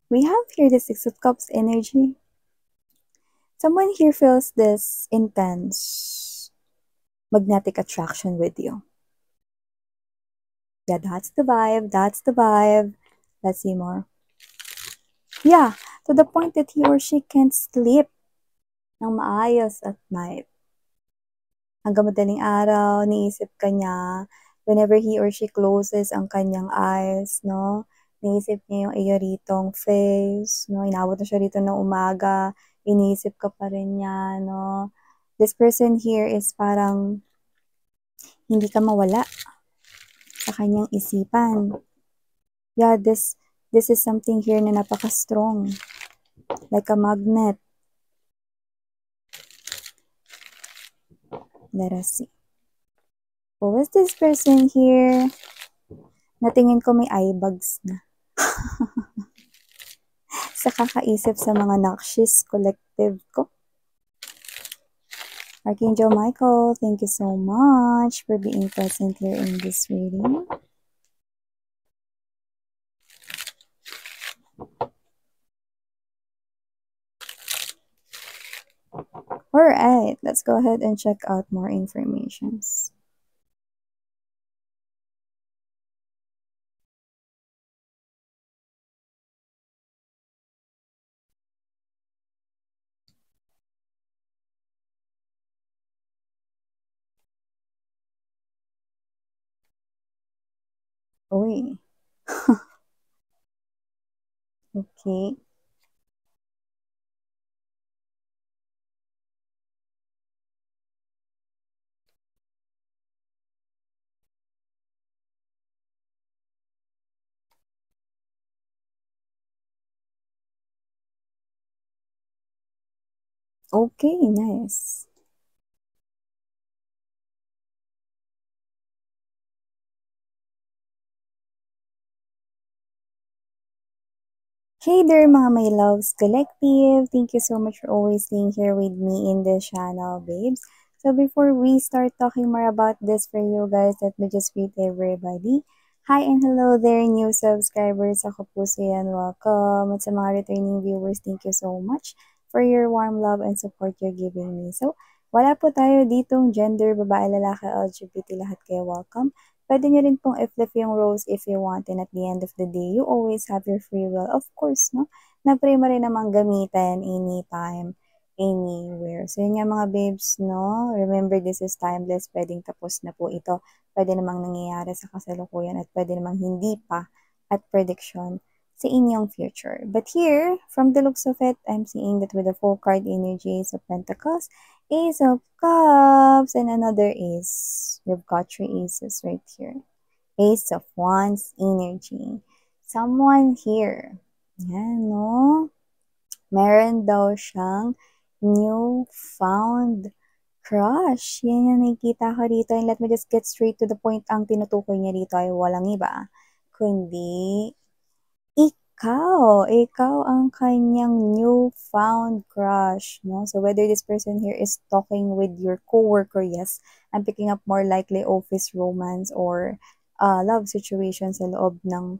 We have here the Six of Cups energy. Someone here feels this intense magnetic attraction with you. Yeah, that's the vibe. That's the vibe. Let's see more. Yeah, to the point that he or she can't sleep ng maayos at night. Hanggang madaling araw, niisip ka niya. Whenever he or she closes ang kanyang eyes, no? Niisip niya yung iyoritong face, no? Inabot na siya rito ng umaga, iniisip ka pa rin niya, no? This person here is parang hindi ka mawala sa kanyang isipan. Yeah, this is something here na napaka-strong. Like a magnet. Let us see. Who is this person here? Natingin ko may eye bags na. Sa kakaisip sa mga Nakshis collective ko. Archangel Michael, thank you so much for being present here in this reading. Alright, let's go ahead and check out more informations. Uy. Okay. Okay, nice. Hey there mga my loves collective. Thank you so much for always being here with me in this channel, babes. So before we start talking more about this for you guys, let me just greet everybody. Hi and hello there, new subscribers. Ako po si Yan. Welcome. At sa mga returning viewers, thank you so much for your warm love and support you're giving me. So, wala po tayo ditong gender, babae, lalaki, LGBT, lahat kayo welcome. Pwede nyo rin pong i-flip yung roles if you want, and at the end of the day, you always have your free will. Of course, no? Na-pray mo rin namang gamitin anytime, anywhere. So, yun nga mga babes, no? Remember, this is timeless. Pwedeng tapos na po ito. Pwede namang nangyayari sa kasalukuyan at pwede namang hindi pa at prediction sa inyong future. But here, from the looks of it, I'm seeing that with the full card energies of Pentacles, Ace of Cups, and another Ace. You've got 3 aces right here. Ace of Wands energy. Someone here. Yan, no? Meron daw siyang newfound crush. Yan yung nakikita ko dito. And let me just get straight to the point. Ang tinutukoy niya dito ay walang iba, kundi ikaw ang kanyang newfound crush, no? So whether this person here is talking with your coworker, yes, I'm picking up more likely office romance or love situation sa loob ng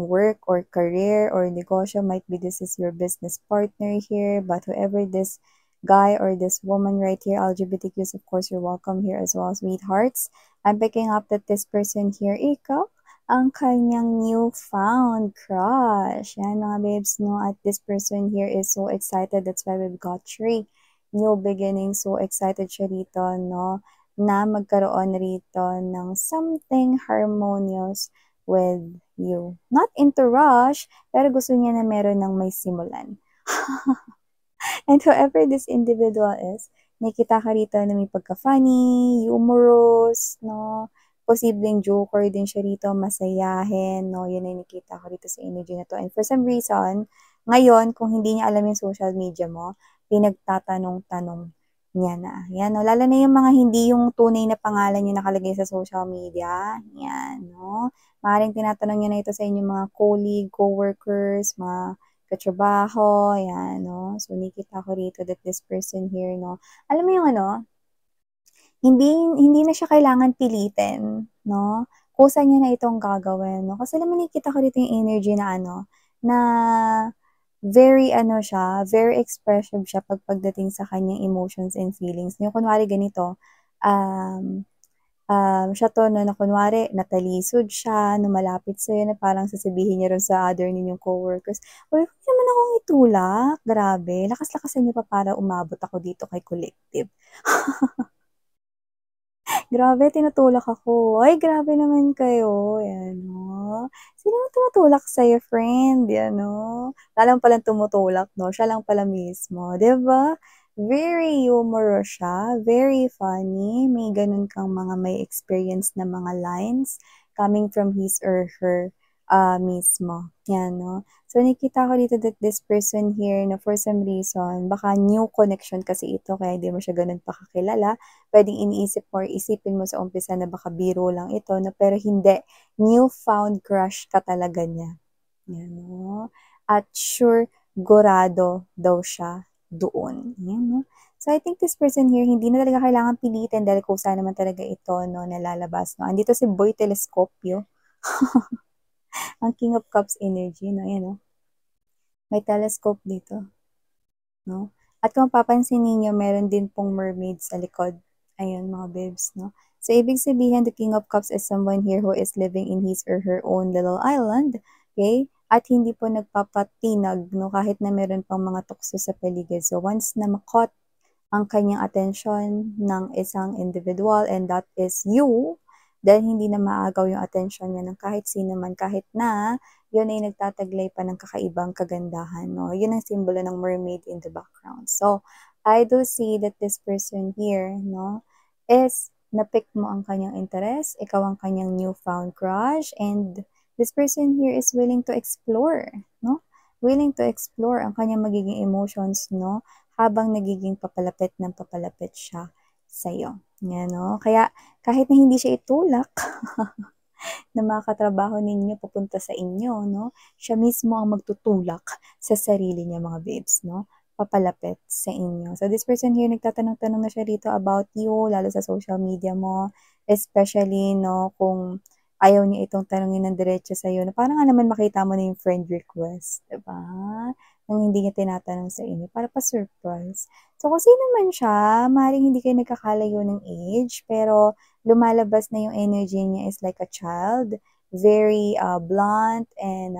work or career or negosyo. Might be this is your business partner here, but whoever this guy or this woman right here, LGBTQs, of course, you're welcome here as well, sweethearts. I'm picking up that this person here, ikaw, ang kanyang newfound crush. Yan mga babes, no? At this person here is so excited. That's why we've got 3 new beginnings. So excited siya rito, no? Na magkaroon rito ng something harmonious with you. Not into rush, pero gusto niya na meron ng may simulan. And whoever this individual is, nakita ka rito na may pagka-funny, humorous, no? Posibleng joker din siya rito, masayahin, no? Yun ay nakita ko rito sa energy na to. And for some reason, ngayon, kung hindi niya alam yung social media mo, pinagtatanong-tanong niya na. Yan, no? Lalo na yung mga hindi yung tunay na pangalan yung nakalagay sa social media. Yan, no? Maaaring tinatanong niya na ito sa inyong mga colleague, co-workers, mga katrabaho, yan, no? So, nakita ko rito that this person here, no? Alam mo yung ano, hindi na siya kailangan pilitin, no? Kusa niya na itong gagawin, no? Kasi alam mo, nakita ko dito yung energy na ano, na very ano siya, very expressive siya pagdating sa kanyang emotions and feelings. Yung kunwari ganito, um, siya 'to 'no, na kunwari natalisod siya, na malapit sa'yo na parang sasabihin niya rin sa other ninyong coworkers, "Uy, puwede naman akong itulak, grabe lakas-lakasan niyo pa para umabot ako dito kay collective." Grabe tinutulak ako, "Ay grabe naman kayo." 'Yan 'no. Sino bang tumutulak sa'yo friend, 'yan 'no. Wala naman palang tumutulak 'no, siya lang pala mismo, 'di ba? Very humorous siya, very funny, may gano'n kang mga may experience na mga lines coming from his or her, mismo, 'yan 'no. So nakikita ko dito that this person here na for some reason baka new connection kasi ito kaya di mo siya gano'n pa kakilala. Puwedeng iniisip mo or isipin mo sa umpisa na baka biro lang ito 'no, pero hindi, new found crush ka talaga niya, 'yan 'no. At sure gorado daw siya doon, 'yan 'no. So I think this person here hindi na talaga kailangang pilitin dahil kusa naman talaga ito 'no, na lalabas 'no. Andito si Boy Telescopio, ang King of Cups energy 'no, ayan oh, may telescope dito. 'No? At kung papansin ninyo meron din pong mermaid sa likod. Ayun mga babes 'no. So ibig sabihin the King of Cups is someone here who is living in his or her own little island, okay? At hindi po nagpapatinag 'no, kahit na meron pang mga tukso sa paligid. So once na ang kanyang atensyon ng isang individual and that is you, dahil hindi na maagaw yung atensyon niya ng kahit sino man kahit na yun ay nagtataglay pa ng kakaibang kagandahan 'no, yun ang simbolo ng mermaid in the background. So, I do see that this person here 'no, is na-pick mo ang kanyang interest, ikaw ang kanyang newfound crush and this person here is willing to explore 'no, willing to explore ang kanyang magiging emotions 'no, habang nagiging papalapit ng papalapit siya sa'yo, 'yan 'no. Kaya kahit na hindi siya itulak na mga katrabaho ninyo papunta sa inyo 'no, siya mismo ang magtutulak sa sarili niya mga babes 'no, papalapit sa inyo. So this person here nagtatanong-tanong na siya dito about you lalo sa social media mo, especially 'no, kung ayaw niya itong tanungin ng diretso sa'yo na para nga naman makita mo na yung friend request, 'di ba? Nang hindi niya tinatanong sa inyo para pa-surprise. So kung sino man siya, maaaring hindi kayo nagkakalayo ng age, pero lumalabas na yung energy niya is like a child, very, blunt and,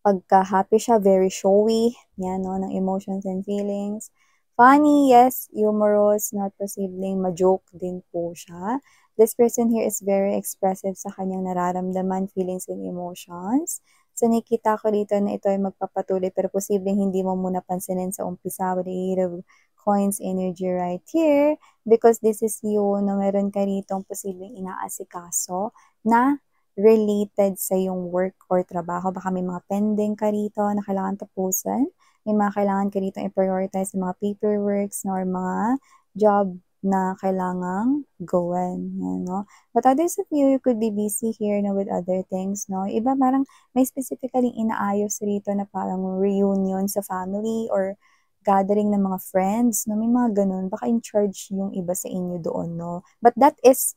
pagka-happy siya very showy, 'yan 'no, ng emotions and feelings. Funny, yes, humorous, not posibleng ma-joke din po siya. This person here is very expressive sa kanyang nararamdaman, feelings and emotions. So nakikita ko dito na ito ay magpapatuloy pero posibleng hindi mo muna pansinin sa umpisa with the Eight of Coins energy right here because this is you na meron ka ditong posibleng inaasikaso na related sa iyong work or trabaho. Baka may mga pending ka rito na kailangan tapusin, may mga kailangan ka rito i-prioritize na mga paperworks or mga job na kailangang gawin, yan 'no. But others of you, you could be busy here na with other things 'no. Iba parang may specifically inaayos rito na parang reunion sa family or gathering ng mga friends 'no, may mga gano'n. Baka in charge yung iba sa inyo doon 'no. But that is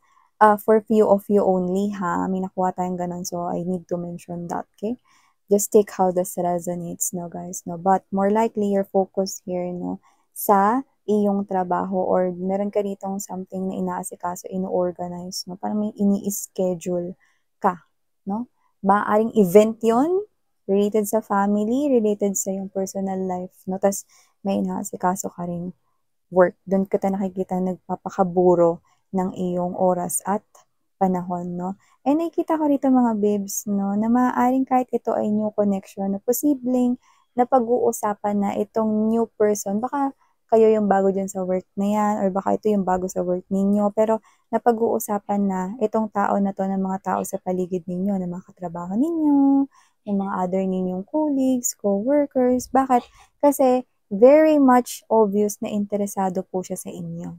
for few of you only ha, may nakuha tayong gano'n so I need to mention that, okay? Just take how this resonates 'no guys 'no, but more likely your focus here 'no, sa iyong trabaho or meron ka ditong something na inaasikaso, ino-organize 'no, parang may ini-schedule ka 'no. Maaaring event 'yon, related sa family, related sa iyong personal life 'no, ta's may inaasikaso ka ring work. Do'n kita nakikitang nagpapakaburo ng iyong oras at panahon 'no. And nakikita ko rito mga babes 'no, na maaaring kahit ito ay new connection na posibleng napag-uusapan na itong new person baka kayo yung bago diyan sa work na 'yan or baka ito yung bago sa work ninyo, pero napag-uusapan na itong tao na 'to ng mga tao sa paligid ninyo, ng mga katrabaho ninyo, ng mga other ninyong colleagues, coworkers. Bakit? Kasi very much obvious na interesado po siya sa inyo.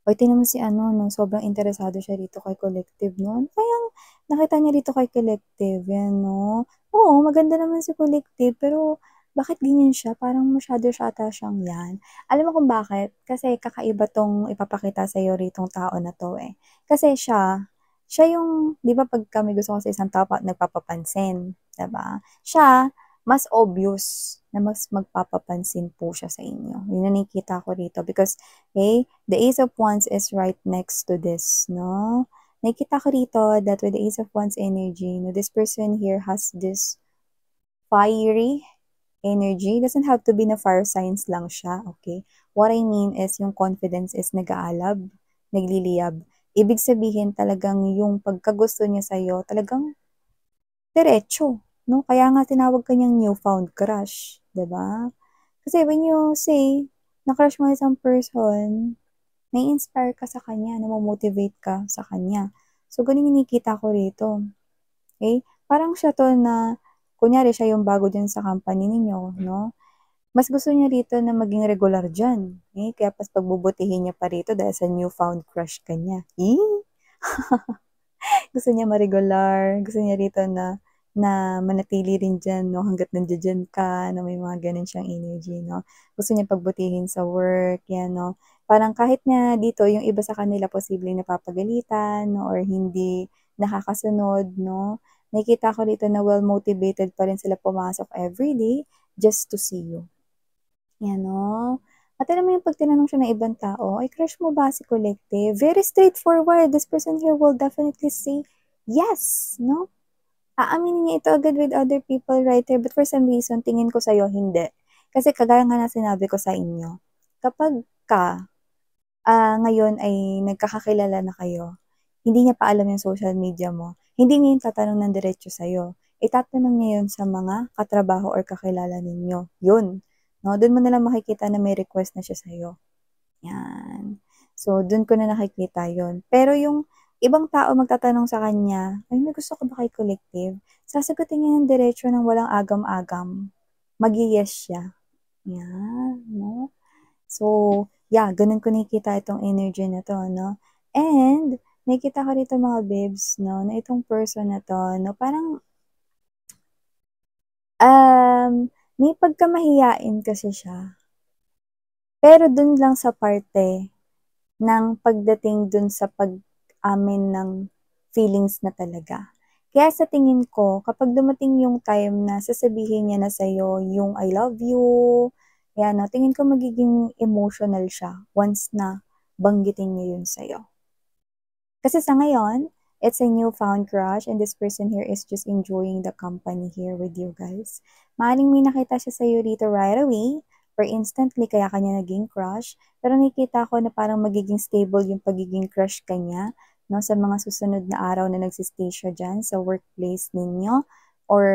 Uy, tingnan mo si ano 'no, sobrang interesado siya dito kay Collective 'no. Ano kayang nakita niya dito kay Collective, 'yan 'no. Oo, maganda naman si Collective pero bakit ganyan siya, parang masyado siya ata siyang 'yan. Alam mo kung bakit? Kasi kakaiba 'tong ipapakita sa'yo ritong tao na 'to, eh. Kasi siya yung 'di ba 'pag may gusto ka sa isang tao nagpapapansin, 'di ba? Siya mas obvious na mas magpapapansin po siya sa inyo. Yun ang nakikita ko rito because, okay, the Ace of Wands is right next to this, no? Nakikita ko rito that with the Ace of Wands energy, no, this person here has this fiery energy. Doesn't have to be na fire signs lang siya, okay? What I mean is yung confidence is nag-aalab, nagliliyab. Ibig sabihin talagang yung pagkagusto niya sa'yo, talagang diretso, no? Kaya nga tinawag kanyang newfound crush, 'di ba? Kasi when you say na crush mo isang person, nai-inspire ka sa kanya, namo-motivate ka sa kanya. So, ganun yung nakikita ko rito. Okay? Parang siya 'to na kunyari siya yung bago diyan sa company ninyo, no? Mas gusto niya rito na maging regular diyan, eh, kaya mas pagbubutihin niya pa rito dahil sa newfound crush ka niya. Gusto niya ma-regular, gusto niya rito na na manatili rin diyan 'no, hangga't nandiya-diyan ka na may mga gano'n siyang energy 'no. Gusto niya pagbutihin sa work, 'yan 'no. Parang kahit na dito yung iba sa kanila posibleng napapagalitan 'no or hindi nakakasunod 'no, nakikita ko dito na well-motivated pa rin sila pumasok everyday just to see you. 'Yan 'no. At alam mo yung 'pag tinanong siya ng ibang tao, "Ay crush mo ba si Collective?" Very straightforward, this person here will definitely say, "Yes," 'no. Aaminin niya ito agad with other people right there, but for some reason tingin ko sa'yo hindi. Kasi kagaya nga ng sinabi ko sa inyo, kapagka, ngayon ay nagkakakilala na kayo, hindi niya pa alam yung social media mo, hindi niya yun tatanong ng diretso sa'yo. Itatanong niya yun sa mga katrabaho or kakilala ninyo, yun. 'No, dun mo nalang makikita na may request na siya sa'yo, 'yan. So, dun ko na nakikita yun. Pero yung ibang tao magtatanong sa kanya, "Ay, may gusto ka ba kay Collective?" Sasagutin niya ng diretso ng walang agam-agam. Mag-ye-yes siya, 'yan, 'no? So, yeah, ganun ko nakikita itong energy na 'to, 'no? And nakikita ko rito mga babes, 'no, na itong person na 'to, 'no, parang, may pagkamahiyain kasi siya. Pero dun lang sa parte ng pagdating dun sa pag-amin ng feelings na talaga. Kaya sa tingin ko, kapag dumating yung time na sasabihin niya na sa'yo yung I love you, yan 'no, tingin ko magiging emotional siya once na banggitin niya yun sa'yo. Kasi sa ngayon, it's a newfound crush and this person here is just enjoying the company here with you guys. Maaaring may nakita siya sa'yo dito right away or instantly kaya kanya naging crush. Pero nakikita ko na parang magiging stable yung pagiging crush kanya no, sa mga susunod na araw na nagsistay siya dyan sa workplace ninyo or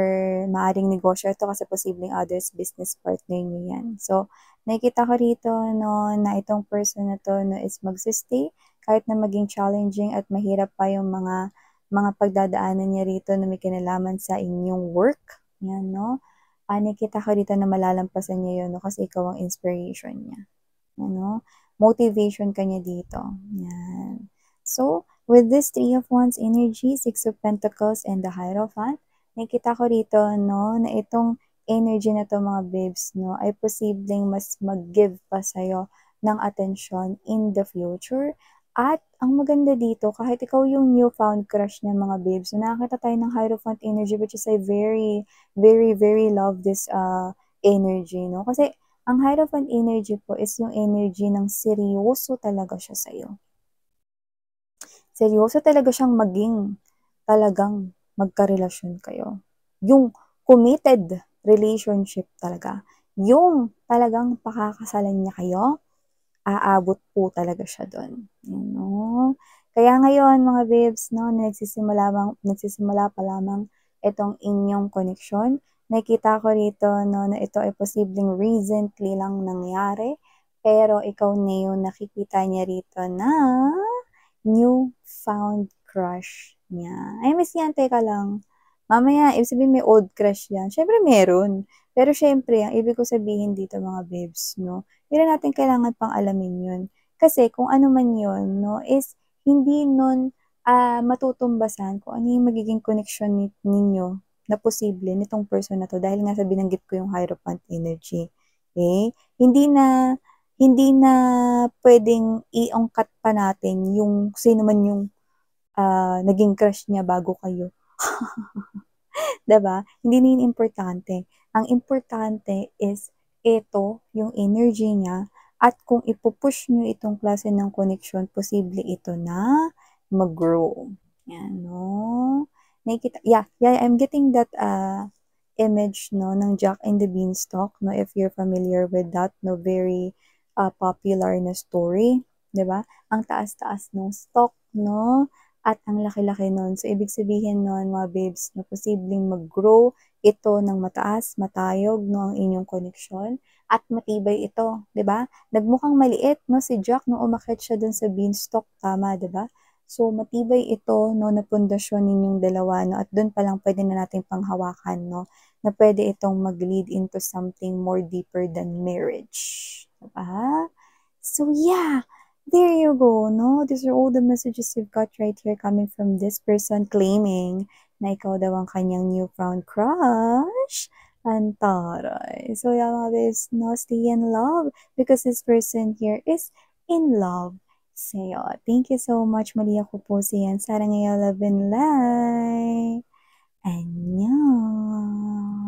maaring negosyo ito kasi posibleng others business partner niyo yan. So, nakikita ko rito no, na itong person na to no, is magsistay kahit na maging challenging at mahirap pa yung mga pagdadaanan niya rito na may kinalaman sa inyong work, 'yan 'no. Nakikita ko dito na malalampasan niya 'yun 'no, kasi ikaw ang inspiration niya, ano, motivation ka niya dito, 'yan. So, with this Three of Wands energy, Six of Pentacles, and the Hierophant, nakikita ko rito 'no, na itong energy na 'to mga babes 'no, ay posibleng mas mag-give pa sa'yo ng atensyon in the future. At ang maganda dito, kahit ikaw yung newfound crush niya mga babes, so nakakita tayo ng Hierophant energy which is I very, very, very love this energy, no? Kasi ang Hierophant energy po is yung energy ng seryoso talaga siya sa'yo. Seryoso talaga siyang maging talagang magkarelasyon kayo. Yung committed relationship talaga. Yung talagang pakakasalan niya kayo, aabot po talaga siya dun, you know. Kaya ngayon mga babes 'no, nagsisimula pa lamang itong inyong koneksyon. Nakikita ko rito 'no, na ito ay posibleng recently lang nangyari, pero ikaw na yung nakikita niya rito na new-found crush niya. Ay miss yan, teka lang. Mamaya ibig sabihin may old crush yan, siyempre meron. Pero siyempre ang ibig ko sabihin dito mga babes 'no, hindi na natin kailangan pang alamin yun. Kasi kung ano man yun 'no, is hindi nun, matutumbasan kung ano yung magiging connection ninyo na posible nitong person na 'to dahil nga sa binanggit ko yung Hierophant energy, okey? Hindi na puwedeng i-ungkat pa natin yung sino man yung, naging crush niya bago kayo. 'Di ba? Hindi na yun importante. Ang importante is ito, yung energy niya, at kung ipupush nyo itong klase ng connection, posible ito na mag-grow. Yan, no? Nakikita, yeah, I'm getting that image, no, ng Jack and the Beanstalk, no, if you're familiar with that, no, very popular na story, 'di ba? Ang taas-taas ng stalk, no, at ang laki-laki nun. So, ibig sabihin nun, mga babes, na posibleng mag-grow ito ng mataas, matayog, no, ang inyong connection, at matibay ito, 'di ba? Nagmukhang maliit, no, si Jack nung umakyat siya dun sa beanstalk, tama, 'di ba? So, matibay ito, no, na pundasyon ninyong dalawa, no, at dun pa lang pwede na nating panghawakan, no, na pwede itong mag-lead into something more deeper than marriage. Diba? So, yeah, there you go, no? These are all the messages you've got right here coming from this person claiming na ikaw daw ang kanyang newfound crush. Antaray. So, yeah, mga bes, no, stay in love because this person here is in love sa'yo. Thank you so much. Mali ako po siyan. Sarang love and light. 안녕.